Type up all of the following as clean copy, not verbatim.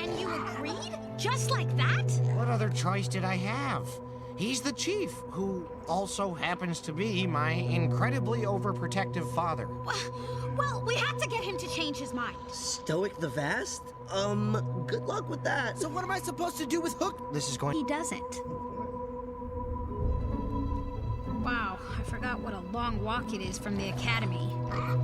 And you agreed? Just like that? What other choice did I have? He's the chief, who also happens to be my incredibly overprotective father. Well, we had to get him to change his mind. Stoic the Vast? Good luck with that. So what am I supposed to do with Hook? This is going... He doesn't. Wow, I forgot what a long walk it is from the academy.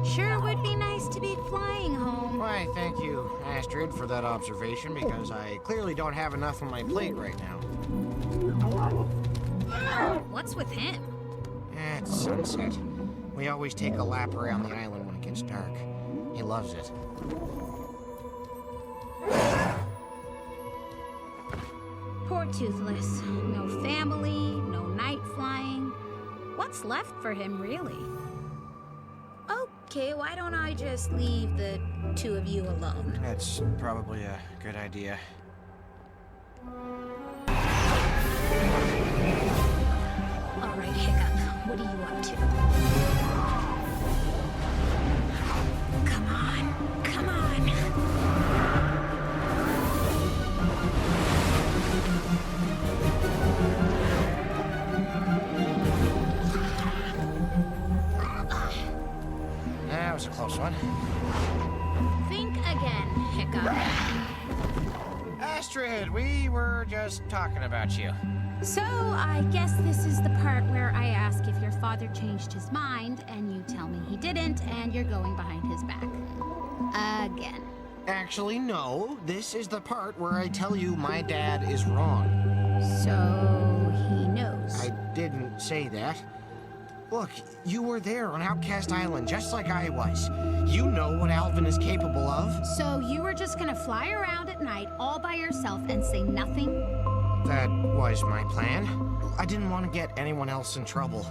Sure would be nice to be flying home. Why, thank you, Astrid, for that observation, because I clearly don't have enough on my plate right now. What's with him? It's sunset. We always take a lap around the island when it gets dark. He loves it. Poor Toothless. No family, no night flying. What's left for him, really? Okay, why don't I just leave the two of you alone? That's probably a good idea. All right, Hiccup, what are you up to? Come on, come on. That was a close one. Think again, Hiccup. Astrid, we were just talking about you. So, I guess this is the part where I ask if your father changed his mind, and you tell me he didn't, and you're going behind his back. Again. Actually, no. This is the part where I tell you my dad is wrong. So, he knows. I didn't say that. Look, you were there on Outcast Island, just like I was. You know what Alvin is capable of. So, you were just gonna fly around at night all by yourself and say nothing? That was my plan. I didn't want to get anyone else in trouble.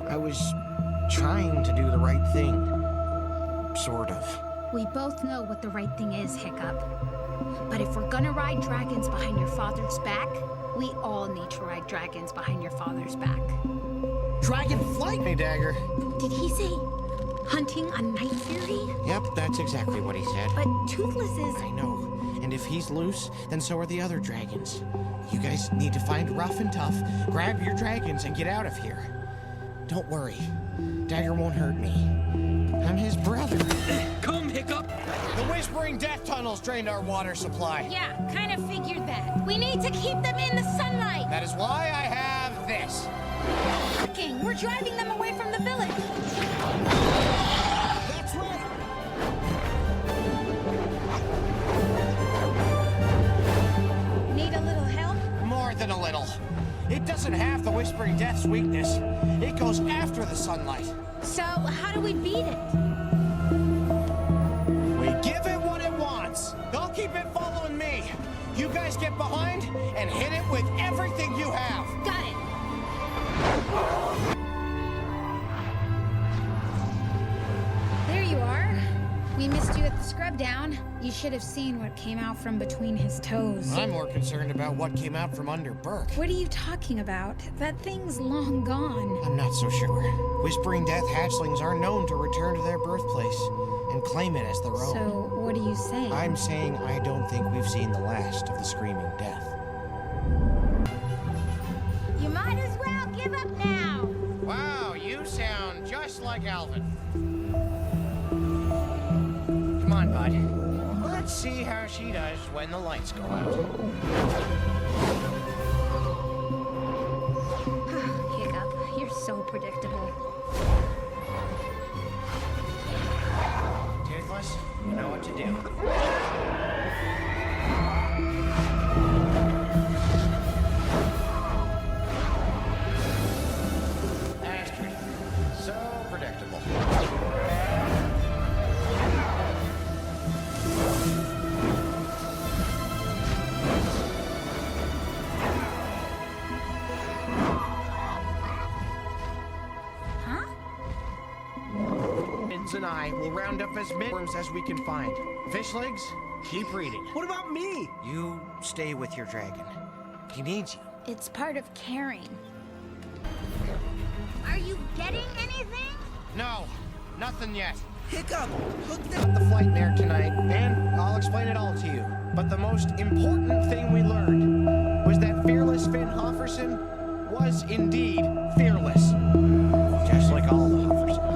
I was trying to do the right thing. Sort of. We both know what the right thing is, Hiccup. But if we're gonna ride dragons behind your father's back, we all need to ride dragons behind your father's back. Dragon flight? Hey, Dagger. Did he say hunting a night fury? Yep, that's exactly what he said. But Toothless is... I know. And if he's loose, then so are the other dragons. You guys need to find Rough and Tough, grab your dragons, and get out of here. Don't worry. Dagger won't hurt me. I'm his brother. Come, Hiccup! The Whispering Death Tunnels drained our water supply. Yeah, kind of figured that. We need to keep them in the sunlight. That is why I have this. King, we're driving them away from the village. That's right! Need a little help? More than a little. It doesn't have the Whispering Death's weakness. It goes after the sunlight. So, how do we beat it? We give it what it wants. I'll keep it following me. You guys get behind and hit it with everything you have. Got it. There you are. We missed you at the scrub down. You should have seen what came out from between his toes. I'm more concerned about what came out from under Burke. What are you talking about? That thing's long gone. I'm not so sure. Whispering Death hatchlings are known to return to their birthplace and claim it as their own. So, what are you saying? I'm saying I don't think we've seen the last of the Screaming Death. You might as well give up now. Wow, you sound just like Alvin. Come on, bud. Let's see how she does when the lights go out. Hiccup, you're so predictable. Toothless, you know what to do. Astrid, so predictable. Huh? Vince and I will round up as many worms as we can find. Fish legs, keep reading. What about me? You stay with your dragon. He needs you. It's part of caring. Are you getting anything? No, nothing yet. Hiccup! Hook them! Got the flight there tonight, and I'll explain it all to you. But the most important thing we learned was that fearless Finn Hofferson was indeed fearless. Just like all the Hoffersons.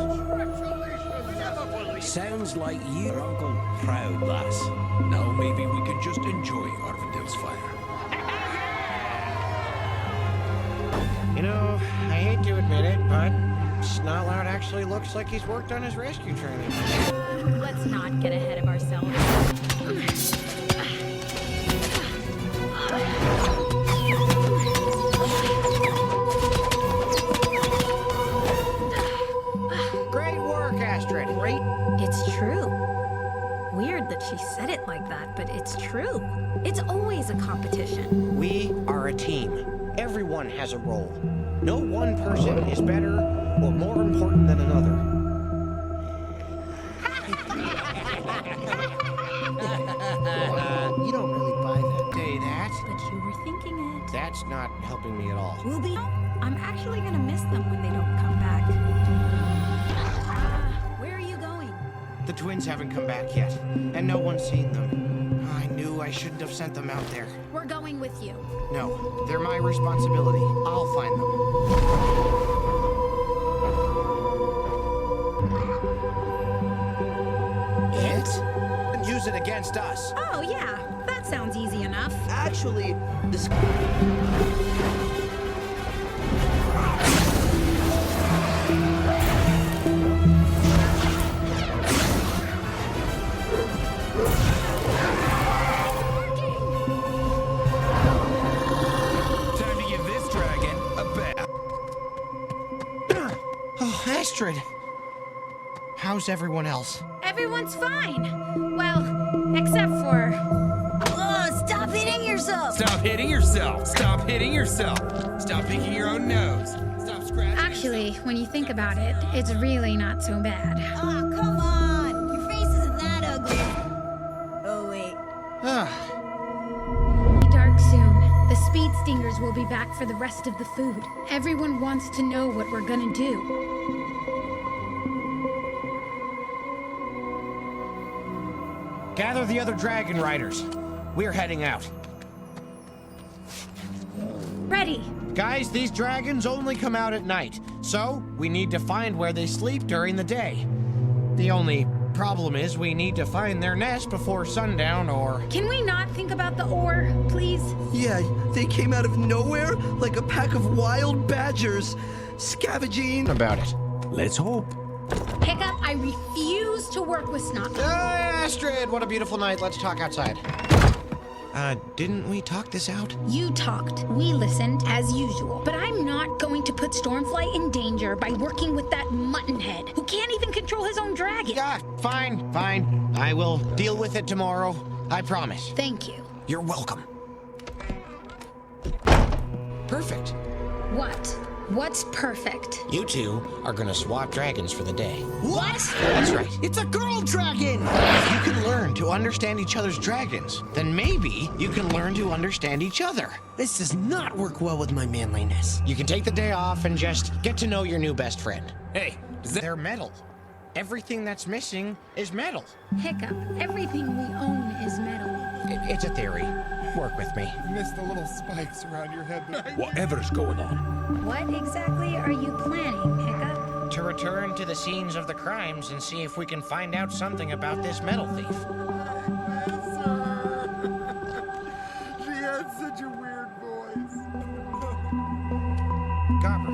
Sounds like you're Uncle Proud, lass. Now maybe we can just enjoy Arvindel's fire. You know, I hate to admit it, but Snotlout actually looks like he's worked on his rescue training. Let's not get ahead of ourselves. Great work, Astrid. Great. It's true. Weird that she said it like that, but it's true. It's always a competition. We are a team. Everyone has a role. No one person is better or more important than another. You don't really buy that. Say that? But you were thinking it. That's not helping me at all. We'll be... I'm actually gonna miss them when they don't come back. Where are you going? The twins haven't come back yet, and no one's seen them. I knew I shouldn't have sent them out there. We're going with you. No, they're my responsibility. I'll find them. It? Use it against us. Oh, yeah. That sounds easy enough. Actually, this... Time to give this dragon a bath. Oh, Astrid. How's everyone else? Everyone's fine. Well, except for... Oh, stop hitting yourself! Stop hitting yourself. Stop hitting yourself. Stop picking your own nose. Stop scratching. Actually, when you think about it, it's really not so bad. Oh, come on! Your face isn't that ugly. Oh, wait. Be dark soon. The speed stingers will be back for the rest of the food. Everyone wants to know what we're gonna do. Gather the other dragon riders. We're heading out. Ready. Guys, these dragons only come out at night, so we need to find where they sleep during the day. The only problem is we need to find their nest before sundown or... Can we not think about the ore, please? Yeah, they came out of nowhere like a pack of wild badgers, scavenging. about it. Let's hope. Hiccup, I refuse to work with Snot. Astrid, what a beautiful night. Let's talk outside. Didn't we talk this out? You talked. We listened, as usual. But I'm not going to put Stormfly in danger by working with that muttonhead who can't even control his own dragon. Yeah, fine. I will deal with it tomorrow. I promise. Thank you. You're welcome. Perfect. What? What's perfect? You two are gonna swap dragons for the day. What? That's right. It's a girl dragon! If you can learn to understand each other's dragons, then maybe you can learn to understand each other. This does not work well with my manliness. You can take the day off and just get to know your new best friend. Hey, is that... They're metal. Everything that's missing is metal. Hiccup, everything we own is metal. It's a theory. Work with me. Missed the little spikes around your head. Whatever's going on. What exactly are you planning, Hiccup? To return to the scenes of the crimes and see if we can find out something about this metal thief. She had such a weird voice. Garber,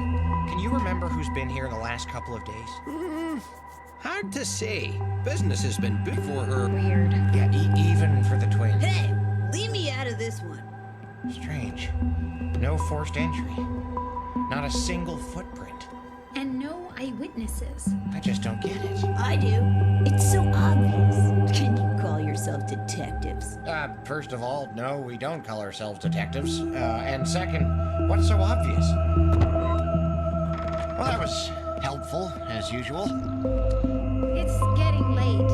can you remember who's been here the last couple of days? Hard to say. Business has been big for her. Weird. Yeah, even for the twins. Hey, leave me out of this one. Strange. No forced entry. Not a single footprint. And no eyewitnesses. I just don't get it. I do. It's so obvious. Can you call yourself detectives? First of all, no, we don't call ourselves detectives. And second, what's so obvious? Well, that was helpful, as usual. It's getting late.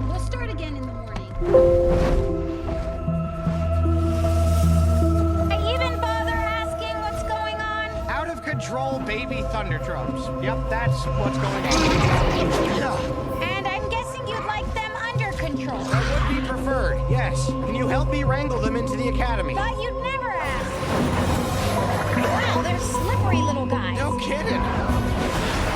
We'll start again in the morning. Even bother asking what's going on? Out of control baby thunder drums. Yep, that's what's going on. wrangle them into the academy? Thought you'd never ask. Wow, they're slippery little guys. No kidding.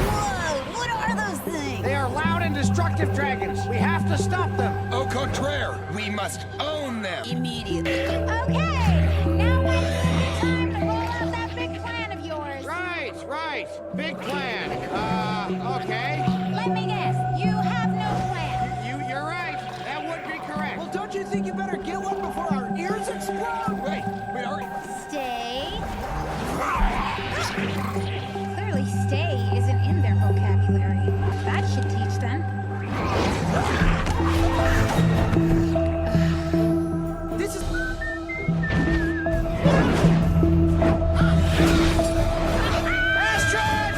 Whoa, what are those things? They are loud and destructive dragons. We have to stop them. Au contraire, we must own them. Immediately. Okay, now it's time to roll out that big plan of yours. Right. Big plan. Okay. Let me guess, you have no plan. You're right. That would be correct. Well, don't you think you better get one before our ears explode? Wait, are Stay. Clearly, stay isn't in their vocabulary. That should teach them. This is... Astrid!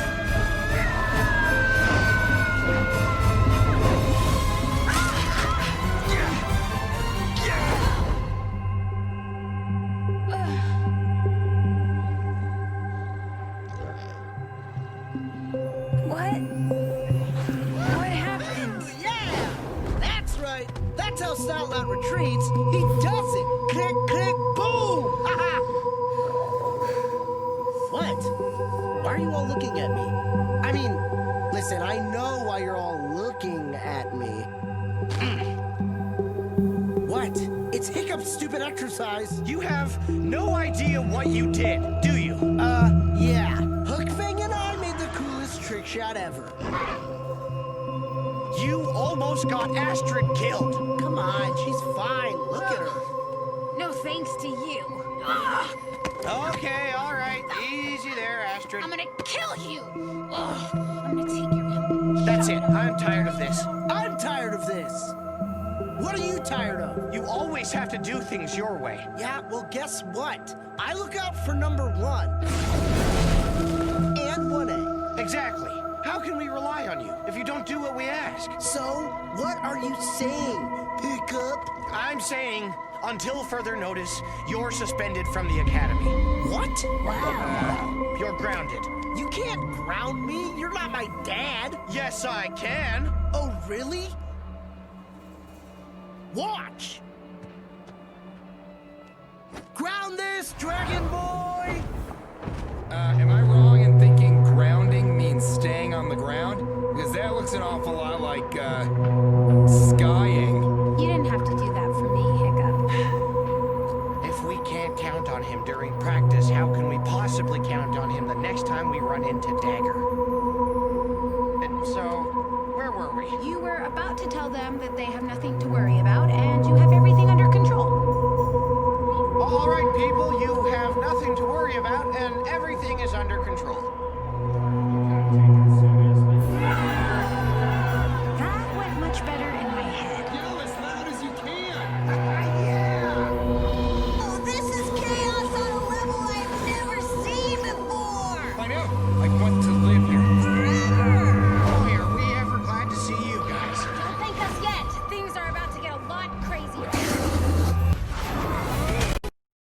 What happened? Yeah! That's right. That's how Stoutland retreats. He does it. Click, click, boom! What? Why are you all looking at me? I mean, listen, I know why you're all looking at me. What? It's Hiccup's stupid exercise. You have no idea what you did, do you? Yeah. Hookfang and I made the coolest trick shot ever. You almost got Astrid killed. Come on, she's fine. Look at her. No thanks to you. Okay, all right. Easy there, Astrid. I'm gonna kill you. I'm gonna take your... That's it. I'm tired of this. I'm tired of this. What are you tired of? You always have to do things your way. Yeah, well, guess what? I look out for number 1. And 1A. Exactly. How can we rely on you if you don't do what we ask? So, what are you saying, Hiccup? I'm saying, until further notice, you're suspended from the academy. What? Wow. You're grounded. You can't ground me. You're not my dad. Yes, I can. Oh, really? Watch! Ground this, Dragon Boy! Am I wrong in thinking grounding means staying on the ground? Because that looks an awful lot like, skying. You didn't have to do that for me, Hiccup. If we can't count on him during practice, how can we possibly count on him the next time we run into